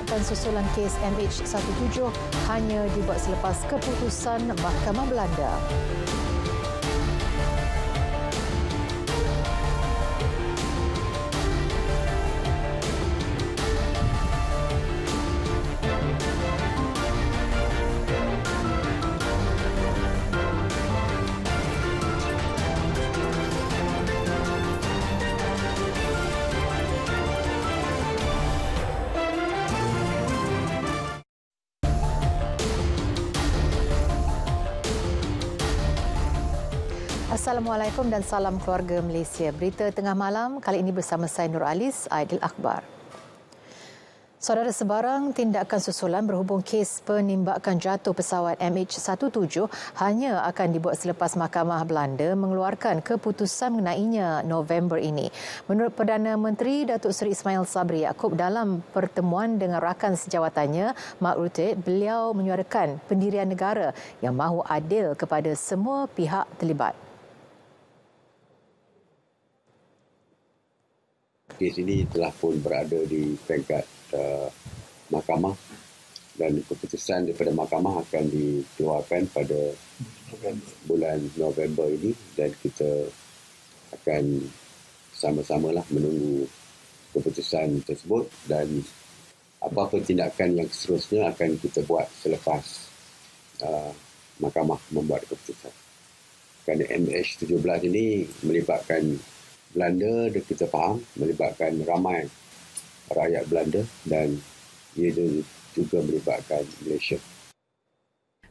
tindakkan susulan kes MH17 hanya dibuat selepas keputusan Mahkamah Belanda. Assalamualaikum dan salam keluarga Malaysia. Berita tengah malam kali ini bersama saya Nur Alis, Aidil Akbar. Saudara, sebarang tindakan susulan berhubung kes penembakan jatuh pesawat MH17 hanya akan dibuat selepas Mahkamah Belanda mengeluarkan keputusan mengenainya November ini. Menurut Perdana Menteri Datuk Seri Ismail Sabri Yaakob dalam pertemuan dengan rakan sejawatannya, Mark Rutte, beliau menyuarakan pendirian negara yang mahu adil kepada semua pihak terlibat. Kes ini telah pun berada di peringkat mahkamah dan keputusan daripada mahkamah akan dikeluarkan pada bulan November ini dan kita akan sama-samalah menunggu keputusan tersebut dan apa-apa tindakan yang seterusnya akan kita buat selepas mahkamah membuat keputusan. Kerana MH17 ini melibatkan Belanda, dan kita faham melibatkan ramai rakyat Belanda dan ia juga melibatkan Malaysia.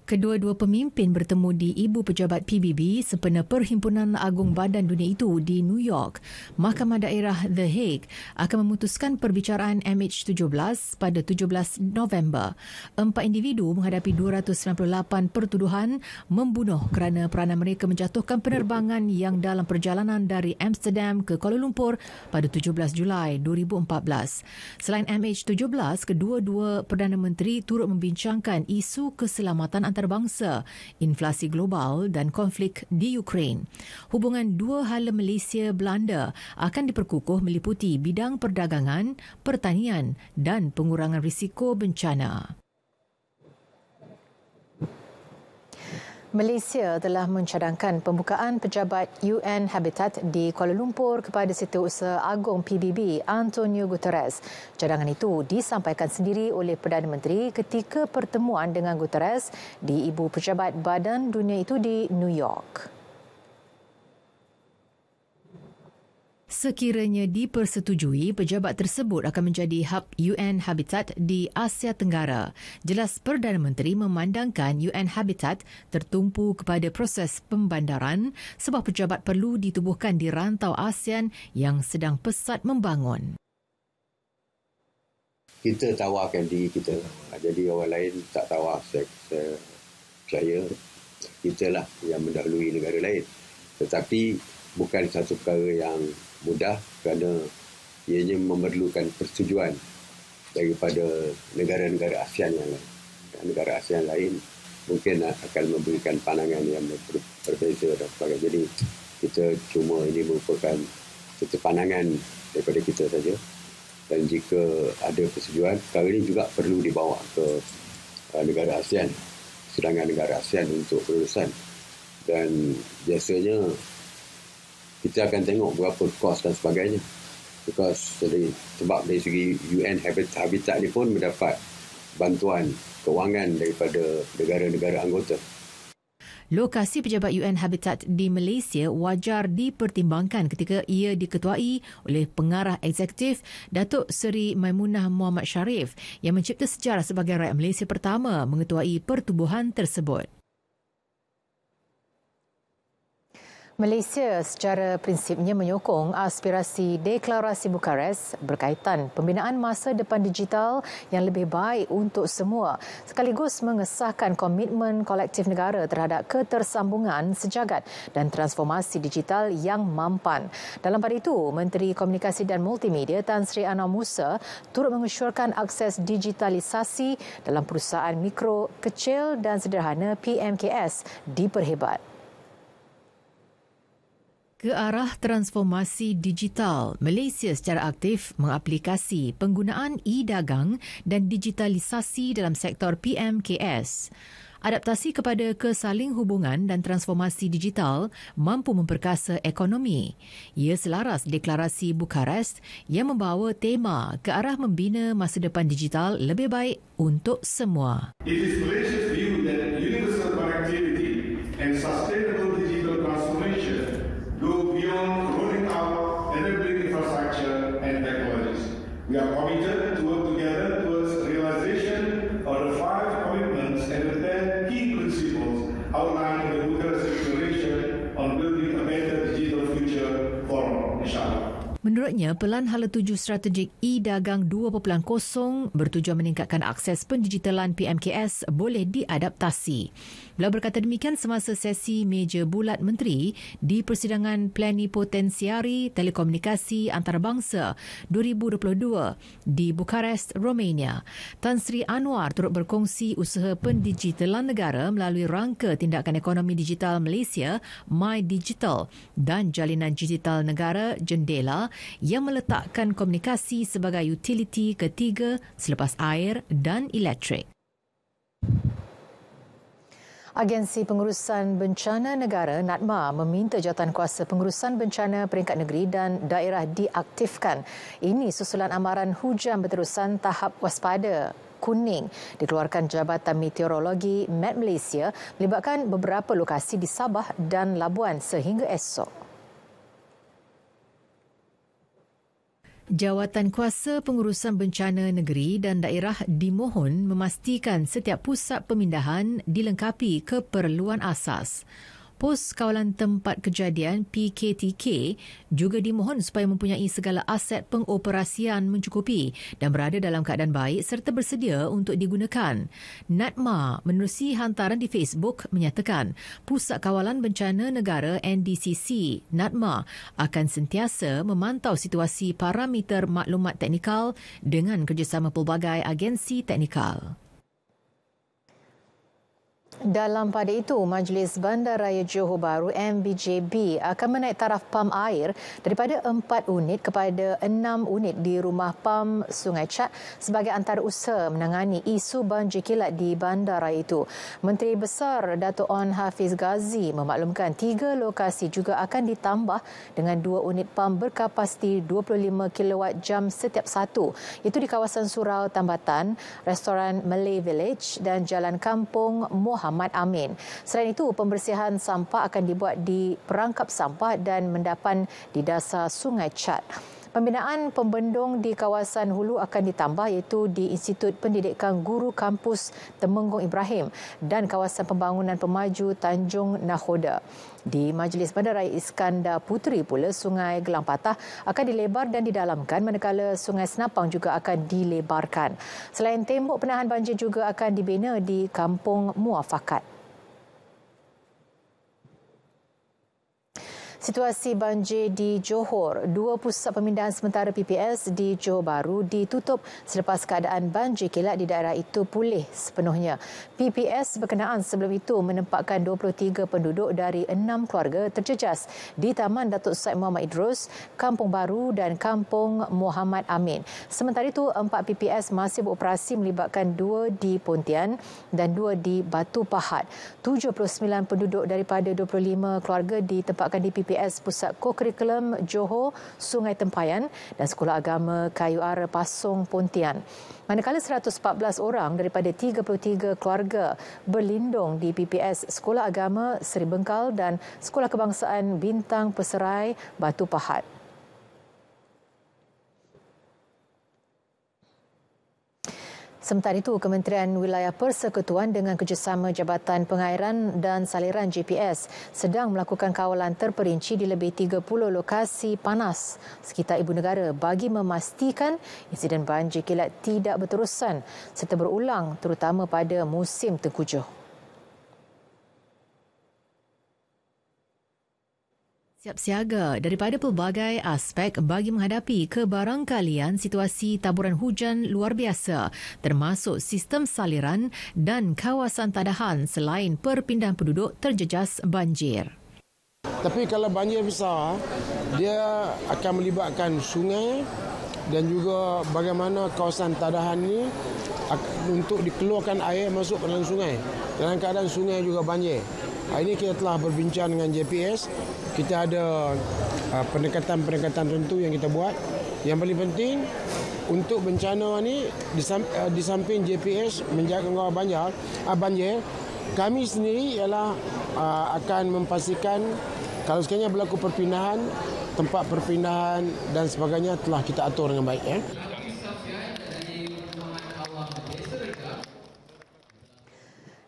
Kedua-dua pemimpin bertemu di Ibu Pejabat PBB sempena Perhimpunan Agung Badan Dunia itu di New York. Mahkamah Daerah The Hague akan memutuskan perbicaraan MH17 pada 17 November. 4 individu menghadapi 298 pertuduhan membunuh kerana peranan mereka menjatuhkan penerbangan yang dalam perjalanan dari Amsterdam ke Kuala Lumpur pada 17 Julai 2014. Selain MH17, kedua-dua Perdana Menteri turut membincangkan isu keselamatan antarabangsa, inflasi global dan konflik di Ukraine. Hubungan dua hala Malaysia-Belanda akan diperkukuh meliputi bidang perdagangan, pertanian dan pengurangan risiko bencana. Malaysia telah mencadangkan pembukaan pejabat UN Habitat di Kuala Lumpur kepada Setiausaha Agong PBB Antonio Guterres. Cadangan itu disampaikan sendiri oleh Perdana Menteri ketika pertemuan dengan Guterres di Ibu Pejabat Badan Dunia itu di New York. Sekiranya dipersetujui, pejabat tersebut akan menjadi hub UN Habitat di Asia Tenggara. Jelas Perdana Menteri memandangkan UN Habitat tertumpu kepada proses pembandaran sebab pejabat perlu ditubuhkan di rantau ASEAN yang sedang pesat membangun. Kita tawarkan diri kita, jadi orang lain tak tawar. Saya percaya kita lah yang mendahului negara lain. Tetapi bukan satu perkara yang mudah kerana ianya memerlukan persetujuan daripada negara-negara ASEAN yang lain. Dan negara ASEAN lain mungkin akan memberikan pandangan yang berbeza dan sebagainya. Jadi kita cuma ini merupakan satu pandangan daripada kita saja. Dan jika ada persetujuan, perkara ini juga perlu dibawa ke negara ASEAN, sedangkan negara ASEAN untuk perurusan. Dan biasanya kita akan tengok berapa kos dan sebagainya. Sebab dari segi UN Habitat ni pun mendapat bantuan kewangan daripada negara-negara anggota. Lokasi pejabat UN Habitat di Malaysia wajar dipertimbangkan ketika ia diketuai oleh pengarah eksekutif Datuk Seri Maimunah Muhammad Sharif yang mencipta sejarah sebagai rakyat Malaysia pertama mengetuai pertubuhan tersebut. Malaysia secara prinsipnya menyokong aspirasi Deklarasi Bukares berkaitan pembinaan masa depan digital yang lebih baik untuk semua, sekaligus mengesahkan komitmen kolektif negara terhadap ketersambungan sejagat dan transformasi digital yang mampan. Dalam pada itu, Menteri Komunikasi dan Multimedia Tan Sri Anwar Musa turut mengesyorkan akses digitalisasi dalam perusahaan mikro, kecil dan sederhana PMKS diperhebat. Ke arah transformasi digital, Malaysia secara aktif mengaplikasi penggunaan e-dagang dan digitalisasi dalam sektor PMKS. Adaptasi kepada kesaling hubungan dan transformasi digital mampu memperkasa ekonomi. Ia selaras deklarasi Bukarest yang membawa tema ke arah membina masa depan digital lebih baik untuk semua. It is Malaysia's view that universal connectivity and sustainable digital transformation go beyond rolling out enabling infrastructure and technologies. We are committed to work together towards realization of the 5 commitments and the 10 key principles outlined in the Bukarest Declaration on building a better digital future for all, insyaAllah. Menurutnya, Pelan Hala Tuju Strategik E-Dagang 2.0 bertujuan meningkatkan akses pendigitalan PMKS boleh diadaptasi. Beliau berkata demikian semasa sesi meja bulat menteri di Persidangan Plenipotensiari Telekomunikasi Antarabangsa 2022 di Bukarest, Romania. Tan Sri Anwar turut berkongsi usaha pendigitalan negara melalui rangka tindakan ekonomi digital Malaysia, MyDigital dan Jalinan Digital Negara Jendela yang meletakkan komunikasi sebagai utiliti ketiga selepas air dan elektrik. Agensi Pengurusan Bencana Negara NADMA meminta Jawatankuasa Pengurusan Bencana Peringkat Negeri dan Daerah diaktifkan. Ini susulan amaran hujan berterusan tahap waspada kuning dikeluarkan Jabatan Meteorologi Met Malaysia melibatkan beberapa lokasi di Sabah dan Labuan sehingga esok. Jawatankuasa Pengurusan Bencana Negeri dan Daerah dimohon memastikan setiap pusat pemindahan dilengkapi keperluan asas. Pos Kawalan Tempat Kejadian PKTK juga dimohon supaya mempunyai segala aset pengoperasian mencukupi dan berada dalam keadaan baik serta bersedia untuk digunakan. NADMA menerusi hantaran di Facebook menyatakan Pusat Kawalan Bencana Negara NDCC NADMA akan sentiasa memantau situasi parameter maklumat teknikal dengan kerjasama pelbagai agensi teknikal. Dalam pada itu, Majlis Bandaraya Johor Bahru MBJB akan menaik taraf pam air daripada 4 unit kepada 6 unit di rumah pam Sungai Chat sebagai antara usaha menangani isu banjir kilat di bandaraya itu. Menteri Besar Dato' On Hafiz Ghazi memaklumkan 3 lokasi juga akan ditambah dengan 2 unit pam berkapasiti 25 kWh setiap satu, iaitu di kawasan Surau Tambatan, Restoran Malay Village dan Jalan Kampung Muhammad Amin. Selain itu, pembersihan sampah akan dibuat di perangkap sampah dan mendapan di dasar Sungai Chat. Pembinaan pembendung di kawasan hulu akan ditambah iaitu di Institut Pendidikan Guru Kampus Temenggong Ibrahim dan kawasan pembangunan pemaju Tanjung Nakhoda. Di Majlis Bandaraya Iskandar Puteri pula, Sungai Gelang Patah akan dilebar dan didalamkan manakala Sungai Senapang juga akan dilebarkan. Selain tembok penahan banjir juga akan dibina di Kampung Muafakat. Situasi banjir di Johor, 2 pusat pemindahan sementara PPS di Johor Bahru ditutup selepas keadaan banjir kilat di daerah itu pulih sepenuhnya. PPS berkenaan sebelum itu menempatkan 23 penduduk dari 6 keluarga terjejas di Taman Datuk Said Muhammad Idrus, Kampung Baru dan Kampung Muhammad Amin. Sementara itu, 4 PPS masih beroperasi melibatkan 2 di Pontian dan 2 di Batu Pahat. 79 penduduk daripada 25 keluarga ditempatkan di PPS Pusat Kokurikulum Johor Sungai Tempayan dan Sekolah Agama Kayu Ara Pasong Pontian. Manakala 114 orang daripada 33 keluarga berlindung di PPS Sekolah Agama Seri Bengkal dan Sekolah Kebangsaan Bintang Peserai Batu Pahat. Sementara itu, Kementerian Wilayah Persekutuan dengan kerjasama Jabatan Pengairan dan Saliran JPS sedang melakukan kawalan terperinci di lebih 30 lokasi panas sekitar ibu negara bagi memastikan insiden banjir kilat tidak berterusan serta berulang terutama pada musim tengkujuh. Siap siaga daripada pelbagai aspek bagi menghadapi kebarangkalian situasi taburan hujan luar biasa termasuk sistem saliran dan kawasan tadahan selain perpindahan penduduk terjejas banjir. Tapi kalau banjir besar, dia akan melibatkan sungai dan juga bagaimana kawasan tadahan ini untuk dikeluarkan air masuk ke dalam sungai. Dalam keadaan sungai juga banjir. Hari ini kita telah berbincang dengan JPS. Kita ada pendekatan-pendekatan tertentu yang kita buat. Yang paling penting untuk bencana ni di samping JPS menjaga kawal banjir, kami sendiri ialah akan memastikan kalau sekiranya berlaku perpindahan, tempat perpindahan dan sebagainya telah kita atur dengan baik.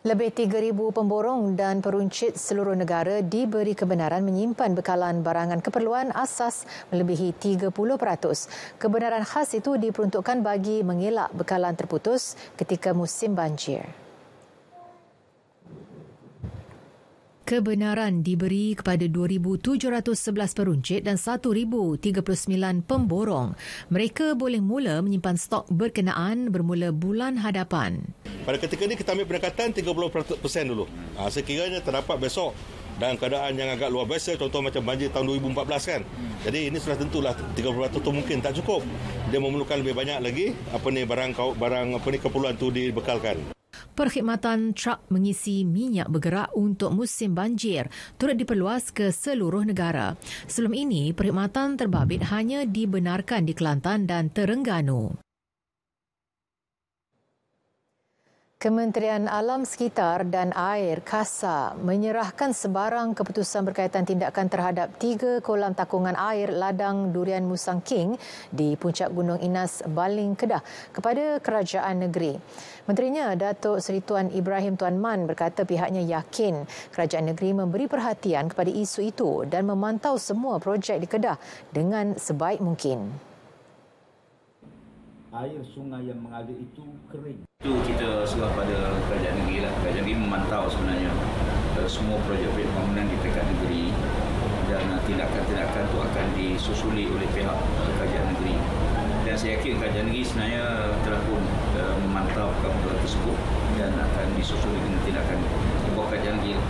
Lebih 3,000 pemborong dan peruncit seluruh negara diberi kebenaran menyimpan bekalan barangan keperluan asas melebihi 30%. Kebenaran khas itu diperuntukkan bagi mengelak bekalan terputus ketika musim banjir. Kebenaran diberi kepada 2,711 peruncit dan 1,039 pemborong. Mereka boleh mula menyimpan stok berkenaan bermula bulan hadapan. Pada ketika ini kita ambil pendekatan 30% dulu. Sekiranya terdapat besok dalam keadaan yang agak luar biasa, contoh macam banjir tahun 2014 kan. Jadi ini sudah tentulah 30% itu mungkin tak cukup. Dia memerlukan lebih banyak lagi barang keperluan itu dibekalkan. Perkhidmatan truk mengisi minyak bergerak untuk musim banjir turut diperluas ke seluruh negara. Sebelum ini, perkhidmatan terbabit hanya dibenarkan di Kelantan dan Terengganu. Kementerian Alam Sekitar dan Air KASA menyerahkan sebarang keputusan berkaitan tindakan terhadap 3 kolam takungan air ladang Durian Musang King di puncak Gunung Inas, Baling, Kedah kepada kerajaan negeri. Menterinya Datuk Seri Tuan Ibrahim Tuan Man berkata pihaknya yakin kerajaan negeri memberi perhatian kepada isu itu dan memantau semua projek di Kedah dengan sebaik mungkin. Air sungai yang mengalir itu kering. Itu kita serah pada kerajaan negeri lah. Kerajaan negeri memantau sebenarnya semua projek-projek pembangunan di peringkat negeri dan tindakan-tindakan itu akan disusuli oleh pihak kerajaan negeri. Dan saya yakin kerajaan negeri sebenarnya telah pun memantau perkara tersebut dan akan disusuli dengan tindakan buat kerajaan negeri.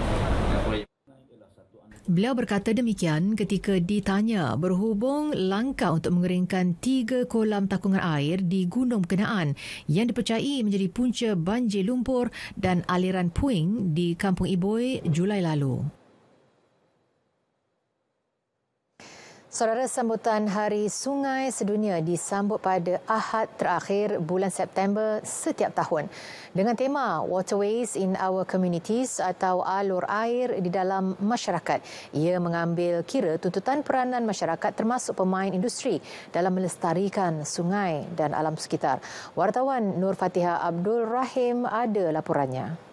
Beliau berkata demikian ketika ditanya berhubung langkah untuk mengeringkan 3 kolam takungan air di Gunung Kenaan yang dipercayai menjadi punca banjir lumpur dan aliran puing di Kampung Iboi Julai lalu. Saudara, sambutan Hari Sungai Sedunia disambut pada Ahad terakhir bulan September setiap tahun dengan tema Waterways in Our Communities atau alur air di dalam masyarakat. Ia mengambil kira tuntutan peranan masyarakat termasuk pemain industri dalam melestarikan sungai dan alam sekitar. Wartawan Nur Fatihah Abdul Rahim ada laporannya.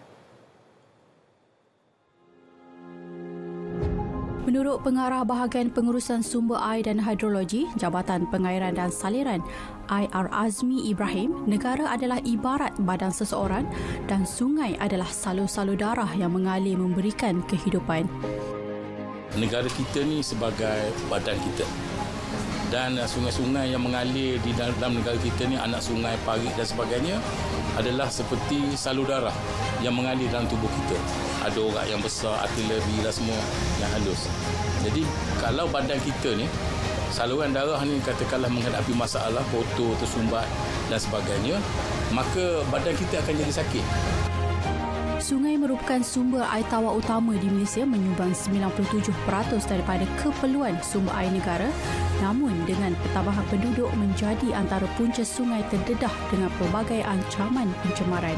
Menurut Pengarah Bahagian Pengurusan Sumber Air dan Hidrologi, Jabatan Pengairan dan Saliran, IR Azmi Ibrahim, negara adalah ibarat badan seseorang dan sungai adalah salur-salur darah yang mengalir memberikan kehidupan. Negara kita ni sebagai badan kita. Dan sungai-sungai yang mengalir di dalam negara kita ni, anak sungai, parit dan sebagainya adalah seperti salur darah yang mengalir dalam tubuh kita. Ada orang yang besar, artileri lah semua yang halus. Jadi kalau badan kita ni, saluran darah ni katakanlah menghadapi masalah kotor, tersumbat dan sebagainya, maka badan kita akan jadi sakit. Sungai merupakan sumber air tawar utama di Malaysia, menyumbang 97% daripada keperluan sumber air negara. Namun dengan pertambahan penduduk menjadi antara punca sungai terdedah dengan pelbagai ancaman pencemaran.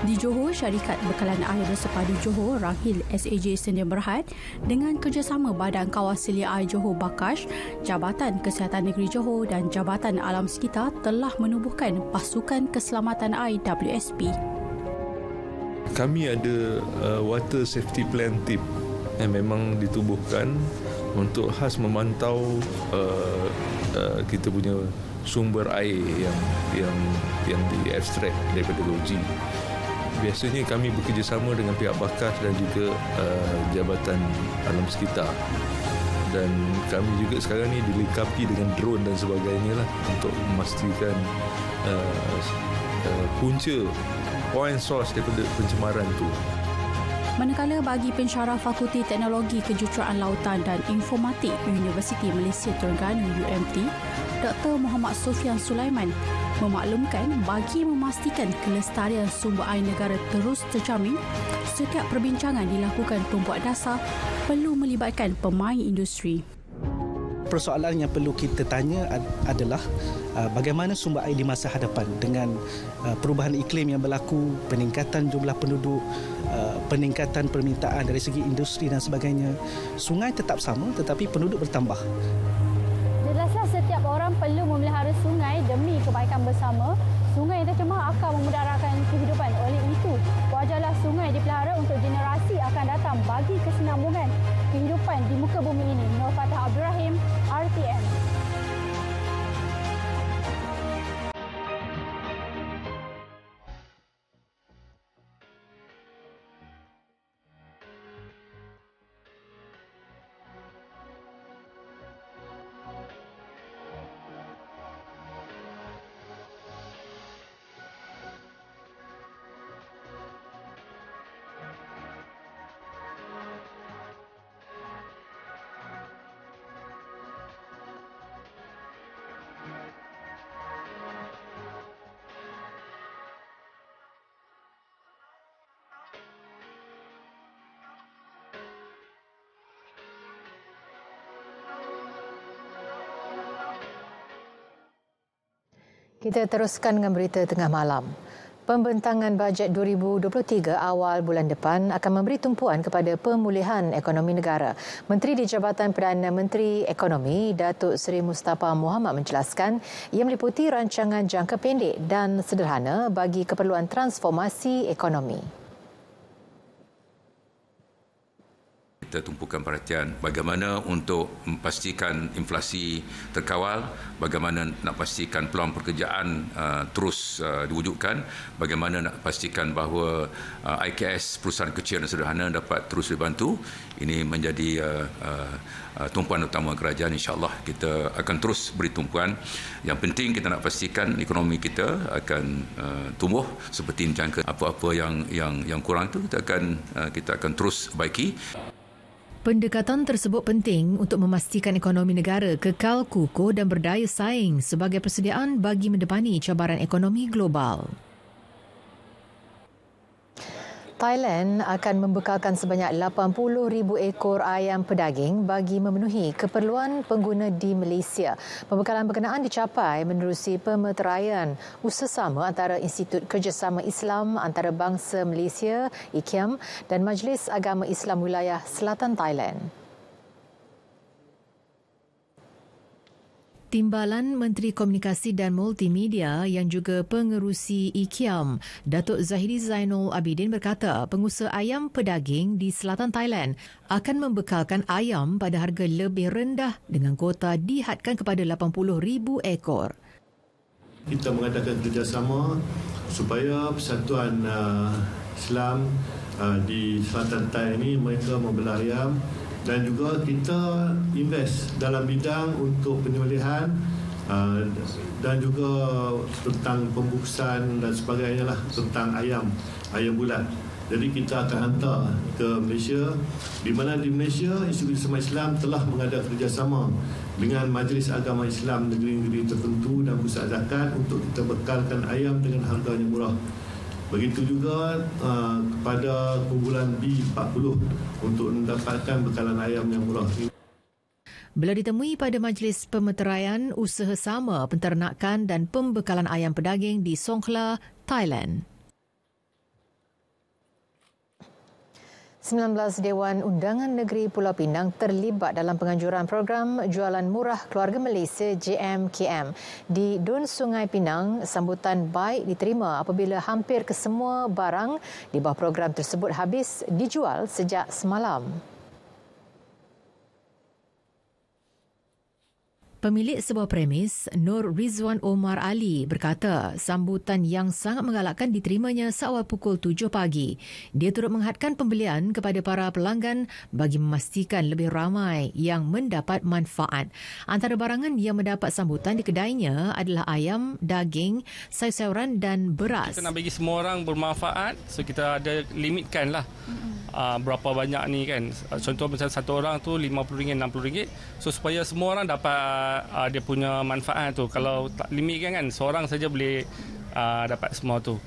Di Johor, Syarikat Bekalan Air Bersepadu Johor, Rahil SAJ Sedia Berhad, dengan kerjasama Badan Kawal Selia Air Johor Bakash, Jabatan Kesihatan Negeri Johor dan Jabatan Alam Sekitar telah menubuhkan Pasukan Keselamatan Air WSP. Kami ada Water Safety Plan Team yang memang ditubuhkan untuk khas memantau kita punya sumber air yang diekstrak daripada loji. Biasanya kami bekerjasama dengan pihak Bakas dan juga Jabatan Alam Sekitar. Dan kami juga sekarang ni dilengkapi dengan drone dan sebagainya lah untuk memastikan punca point source daripada pencemaran tu. Manakala bagi pensyarah Fakulti Teknologi Kejuruteraan Lautan dan Informatik Universiti Malaysia Terengganu UMT, Dr. Muhammad Sofian Sulaiman memaklumkan bagi memastikan kelestarian sumber air negara terus terjamin, setiap perbincangan dilakukan pembuat dasar perlu melibatkan pemain industri. Persoalan yang perlu kita tanya adalah bagaimana sumber air di masa hadapan dengan perubahan iklim yang berlaku, peningkatan jumlah penduduk, peningkatan permintaan dari segi industri dan sebagainya. Sungai tetap sama tetapi penduduk bertambah. Jelaslah setiap orang perlu memelihara sungai demi kebaikan bersama. Sungai yang tercemar akan memudaratkan kehidupan. Oleh itu, wajarlah sungai dipelihara untuk generasi akan datang bagi kesinambungan kehidupan di muka bumi ini. Nur Fatah Abdul Rahim, RTM. Kita teruskan dengan berita tengah malam. Pembentangan bajet 2023 awal bulan depan akan memberi tumpuan kepada pemulihan ekonomi negara. Menteri di Jabatan Perdana Menteri Ekonomi, Datuk Seri Mustafa Mohamed menjelaskan ia meliputi rancangan jangka pendek dan sederhana bagi keperluan transformasi ekonomi. Kita tumpukan perhatian bagaimana untuk memastikan inflasi terkawal, bagaimana nak pastikan peluang pekerjaan terus diwujudkan, bagaimana nak pastikan bahawa IKS perusahaan kecil dan sederhana dapat terus dibantu. Ini menjadi tumpuan utama kerajaan. InsyaAllah kita akan terus beri tumpuan. Yang penting kita nak pastikan ekonomi kita akan tumbuh seperti jangka. Apa-apa yang kurang itu kita akan terus baiki. Pendekatan tersebut penting untuk memastikan ekonomi negara kekal kukuh dan berdaya saing sebagai persediaan bagi mendepani cabaran ekonomi global. Thailand akan membekalkan sebanyak 80,000 ekor ayam pedaging bagi memenuhi keperluan pengguna di Malaysia. Pembekalan berkenaan dicapai menerusi pemeteraian usaha antara Institut Kerjasama Islam Antarabangsa Malaysia (IKIAM) dan Majlis Agama Islam Wilayah Selatan Thailand. Timbalan Menteri Komunikasi dan Multimedia yang juga pengerusi IKIAM, Datuk Zahidi Zainul Abidin berkata pengusaha ayam pedaging di selatan Thailand akan membekalkan ayam pada harga lebih rendah dengan kuota dihadkan kepada 80,000 ekor. Kita mengadakan kerjasama supaya Persatuan Islam di Selatan Thailand ini mereka membelah ayam. Dan juga kita invest dalam bidang untuk penyembelihan dan juga tentang pembungkusan dan sebagainya lah tentang ayam bulat. Jadi kita akan hantar ke Malaysia, di mana di Malaysia Institut Kerjasama Islam telah mengadakan kerjasama dengan Majlis Agama Islam negeri-negeri tertentu dan pusat zakat untuk kita bekalkan ayam dengan harga yang murah. Begitu juga kepada kumpulan B40 untuk mendapatkan bekalan ayam yang murah. Beliau ditemui pada Majlis Pemeteraian Usaha Sama Penternakan dan Pembekalan Ayam Pedaging di Songkhla, Thailand. 19 Dewan Undangan Negeri Pulau Pinang terlibat dalam penganjuran program Jualan Murah Keluarga Malaysia JMKM. Di Dun Sungai Pinang, sambutan baik diterima apabila hampir kesemua barang di bawah program tersebut habis dijual sejak semalam. Pemilik sebuah premis, Nur Rizwan Omar Ali, berkata sambutan yang sangat menggalakkan diterimanya seawal pukul 7 pagi. Dia turut menghadkan pembelian kepada para pelanggan bagi memastikan lebih ramai yang mendapat manfaat. Antara barangan yang mendapat sambutan di kedainya adalah ayam, daging, sayur-sayuran dan beras. Kita nak bagi semua orang bermanfaat, so kita ada limitkan lah. berapa banyak ni kan. Contoh macam satu orang tu RM50, RM60. So supaya semua orang dapat dia punya manfaat tu. Kalau tak limit kan seorang saja boleh dapat semua tu.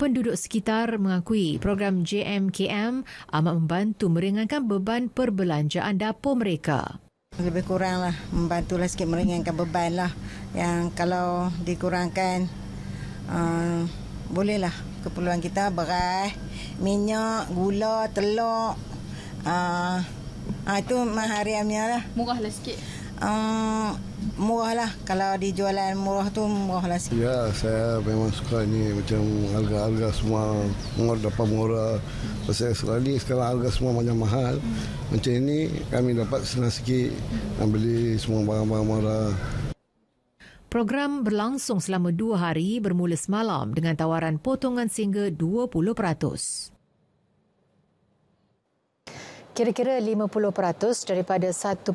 Penduduk sekitar mengakui program JMKM amat membantu meringankan beban perbelanjaan dapur mereka. Lebih kurang lah, membantulah sikit meringankan beban lah. Yang kalau dikurangkan, bolehlah keperluan kita beras, minyak, gula, telur. Itu hariannya lah. Murah lah sikit. Murah lah. Kalau dijualan murah tu murah lah sikit. Ya, saya memang suka ni macam harga-harga semua dapat murah. Pasal Australia sekarang harga semua macam mahal. Macam ini kami dapat senang sikit nak beli semua barang-barang murah. Program berlangsung selama 2 hari bermula semalam dengan tawaran potongan sehingga 20%. Kira-kira 50% daripada 1.62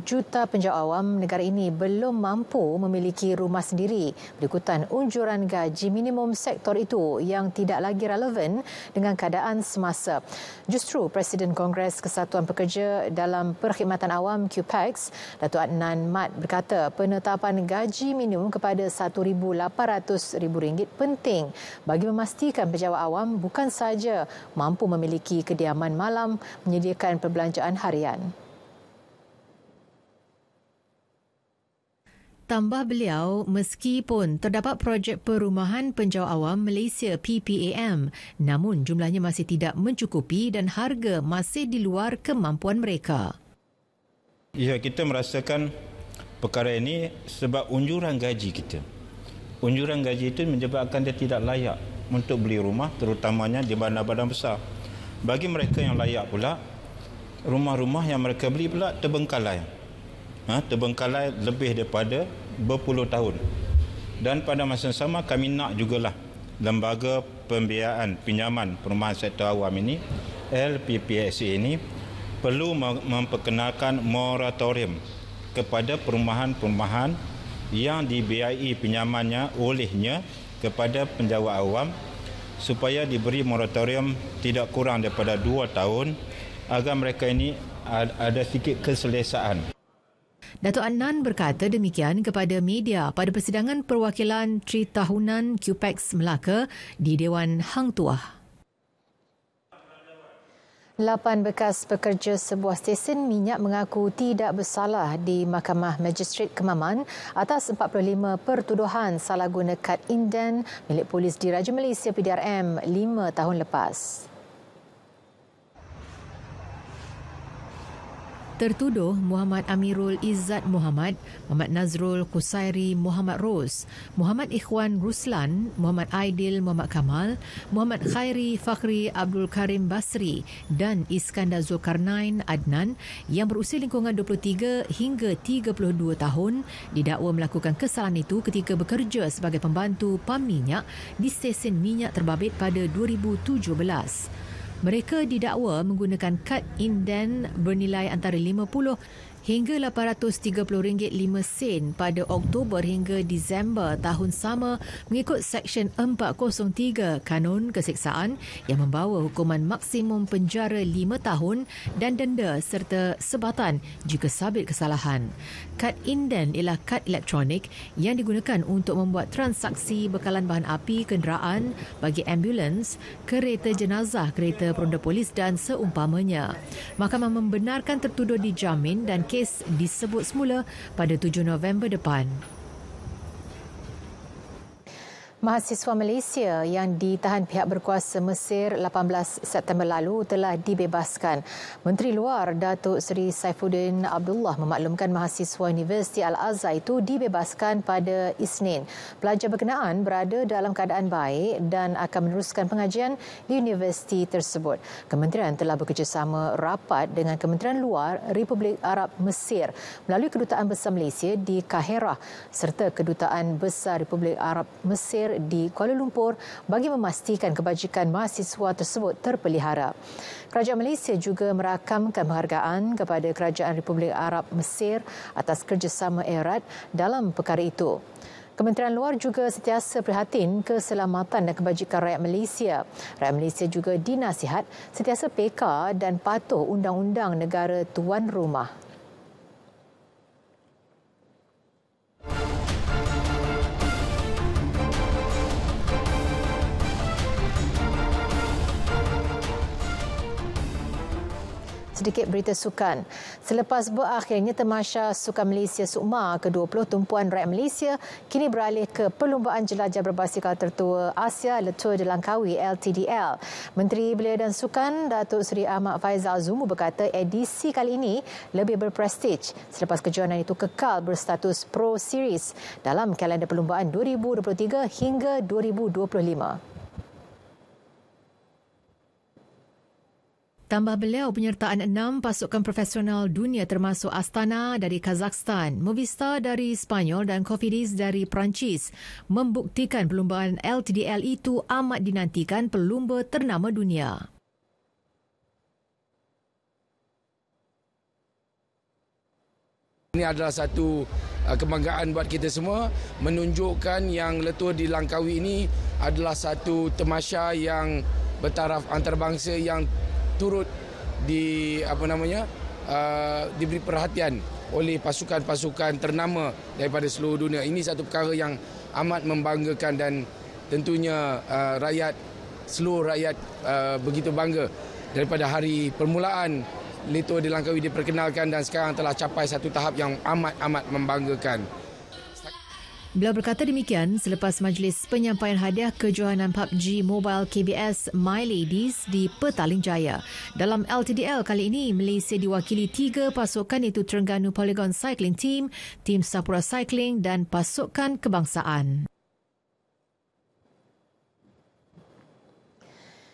juta penjawat awam negara ini belum mampu memiliki rumah sendiri berikutan unjuran gaji minimum sektor itu yang tidak lagi relevan dengan keadaan semasa. Justru Presiden Kongres Kesatuan Pekerja dalam Perkhidmatan Awam QPEX, Datuk Adnan Mat berkata penetapan gaji minimum kepada RM1,800 penting bagi memastikan penjawat awam bukan sahaja mampu memiliki kediaman malam, menyediakan perbelanjaan harian. Tambah beliau, meskipun terdapat projek perumahan penjawat awam Malaysia PPAM, namun jumlahnya masih tidak mencukupi dan harga masih di luar kemampuan mereka. Ya, kita merasakan perkara ini sebab unjuran gaji kita. Unjuran gaji itu menyebabkan dia tidak layak untuk beli rumah, terutamanya di bandar-bandar besar. Bagi mereka yang layak pula, rumah-rumah yang mereka beli pula terbengkalai. Terbengkalai lebih daripada berpuluh tahun. Dan pada masa yang sama kami nak jugalah lembaga pembiayaan pinjaman perumahan sektor awam ini, LPPSA ini, perlu memperkenalkan moratorium kepada perumahan-perumahan yang dibiayai pinjamannya olehnya kepada penjawat awam, supaya diberi moratorium tidak kurang daripada 2 tahun agar mereka ini ada sedikit keselesaan. Datuk Adnan berkata demikian kepada media pada persidangan perwakilan Tritahunan QPEX Melaka di Dewan Hang Tuah. 8 bekas pekerja sebuah stesen minyak mengaku tidak bersalah di Mahkamah Magistrate Kemaman atas 45 pertuduhan salah guna kad inden milik polis Diraja Malaysia PDRM 5 tahun lepas. Tertuduh Muhammad Amirul Izzat Muhammad, Muhammad Nazrul Qusairi Muhammad Ros, Muhammad Ikhwan Ruslan, Muhammad Aidil Muhammad Kamal, Muhammad Khairi Fakhri Abdul Karim Basri dan Iskandar Zulkarnain Adnan yang berusia lingkungan 23 hingga 32 tahun didakwa melakukan kesalahan itu ketika bekerja sebagai pembantu pam minyak di stesen minyak terbabit pada 2017. Mereka didakwa menggunakan kad inden bernilai antara RM50 hingga RM830.5 pada Oktober hingga Disember tahun sama mengikut Seksyen 403 Kanun Keseksaan yang membawa hukuman maksimum penjara 5 tahun dan denda serta sebatan jika sabit kesalahan. Kad inden ialah kad elektronik yang digunakan untuk membuat transaksi bekalan bahan api kenderaan bagi ambulans, kereta jenazah, kereta peronda polis dan seumpamanya. Mahkamah membenarkan tertuduh dijamin dan kes disebut semula pada 7 November depan. Mahasiswa Malaysia yang ditahan pihak berkuasa Mesir 18 September lalu telah dibebaskan. Menteri Luar Datuk Seri Saifuddin Abdullah memaklumkan mahasiswa Universiti Al-Azhar itu dibebaskan pada Isnin. Pelajar berkenaan berada dalam keadaan baik dan akan meneruskan pengajian di universiti tersebut. Kementerian telah bekerjasama rapat dengan Kementerian Luar Republik Arab Mesir melalui Kedutaan Besar Malaysia di Kahirah serta Kedutaan Besar Republik Arab Mesir di Kuala Lumpur bagi memastikan kebajikan mahasiswa tersebut terpelihara. Kerajaan Malaysia juga merakamkan penghargaan kepada Kerajaan Republik Arab Mesir atas kerjasama erat dalam perkara itu. Kementerian Luar juga sentiasa prihatin keselamatan dan kebajikan rakyat Malaysia. Rakyat Malaysia juga dinasihat sentiasa peka dan patuh undang-undang negara tuan rumah. Sedikit berita sukan. Selepas berakhirnya Tamasya Sukan Malaysia SUKMA ke-20, tumpuan rakyat Malaysia kini beralih ke Perlumbaan Jelajah Berbasikal Tertua Asia Le Tour de Langkawi LTDL. Menteri Belia dan Sukan Datuk Seri Ahmad Faizal Zumu berkata edisi kali ini lebih berprestij selepas kejohanan itu kekal berstatus Pro Series dalam kalender perlumbaan 2023 hingga 2025. Tambah beliau, penyertaan 6 pasukan profesional dunia termasuk Astana dari Kazakhstan, Movistar dari Spanyol dan Cofidis dari Perancis membuktikan perlumbaan LTDL itu amat dinantikan pelumba ternama dunia. Ini adalah satu kebanggaan buat kita semua, menunjukkan yang Le Tour di Langkawi ini adalah satu tamasya yang bertaraf antarabangsa yang turut diberi perhatian oleh pasukan-pasukan ternama daripada seluruh dunia. Ini satu perkara yang amat membanggakan dan tentunya seluruh rakyat begitu bangga daripada hari permulaan Le Tour di Langkawi diperkenalkan dan sekarang telah capai satu tahap yang amat membanggakan. Beliau berkata demikian selepas majlis penyampaian hadiah kejohanan PUBG Mobile KBS My Ladies di Petaling Jaya. Dalam LTDL kali ini, Malaysia diwakili 3 pasukan iaitu Terengganu Polygon Cycling Team, Tim Sapura Cycling dan pasukan kebangsaan.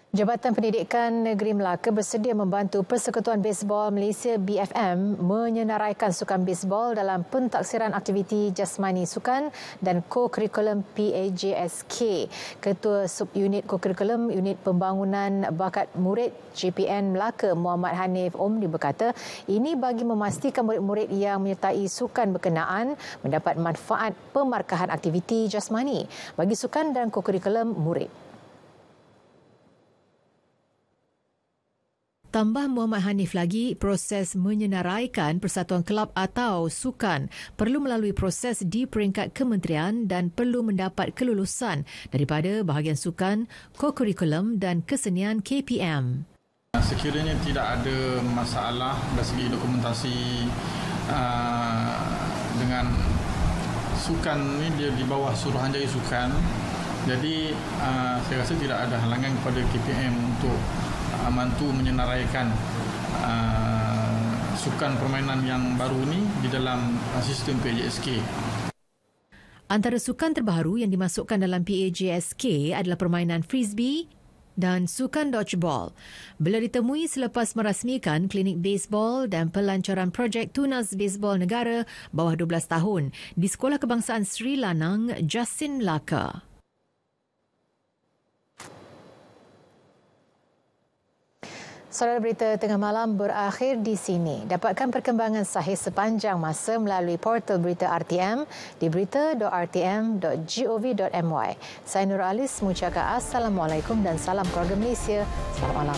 Jabatan Pendidikan Negeri Melaka bersedia membantu Persekutuan Baseball Malaysia BFM menyenaraikan sukan baseball dalam pentaksiran aktiviti jasmani sukan dan ko-kurikulum PAJSK. Ketua Subunit Ko-Kurikulum Unit Pembangunan Bakat Murid JPN Melaka Muhammad Hanif Omni berkata, ini bagi memastikan murid-murid yang menyertai sukan berkenaan mendapat manfaat pemarkahan aktiviti jasmani bagi sukan dan ko-kurikulum murid. Tambah Muhammad Hanif lagi, proses menyenaraikan persatuan kelab atau sukan perlu melalui proses di peringkat kementerian dan perlu mendapat kelulusan daripada bahagian sukan, ko-kurikulum dan kesenian KPM. Sekiranya tidak ada masalah dari segi dokumentasi dengan sukan ni, dia di bawah Suruhanjaya Sukan. Jadi saya rasa tidak ada halangan kepada KPM untuk mampu menyenaraikan sukan permainan yang baru ini di dalam sistem PAJSK. Antara sukan terbaru yang dimasukkan dalam PAJSK adalah permainan frisbee dan sukan dodgeball. Beliau ditemui selepas merasmikan klinik baseball dan pelancaran projek Tunas Baseball Negara bawah 12 tahun di Sekolah Kebangsaan Sri Lanang, Jasin, Melaka. Saudara, berita tengah malam berakhir di sini. Dapatkan perkembangan sahih sepanjang masa melalui portal berita RTM di berita.rtm.gov.my. Saya Nur Alis mengucapkan Assalamualaikum dan salam keluarga Malaysia. Selamat malam.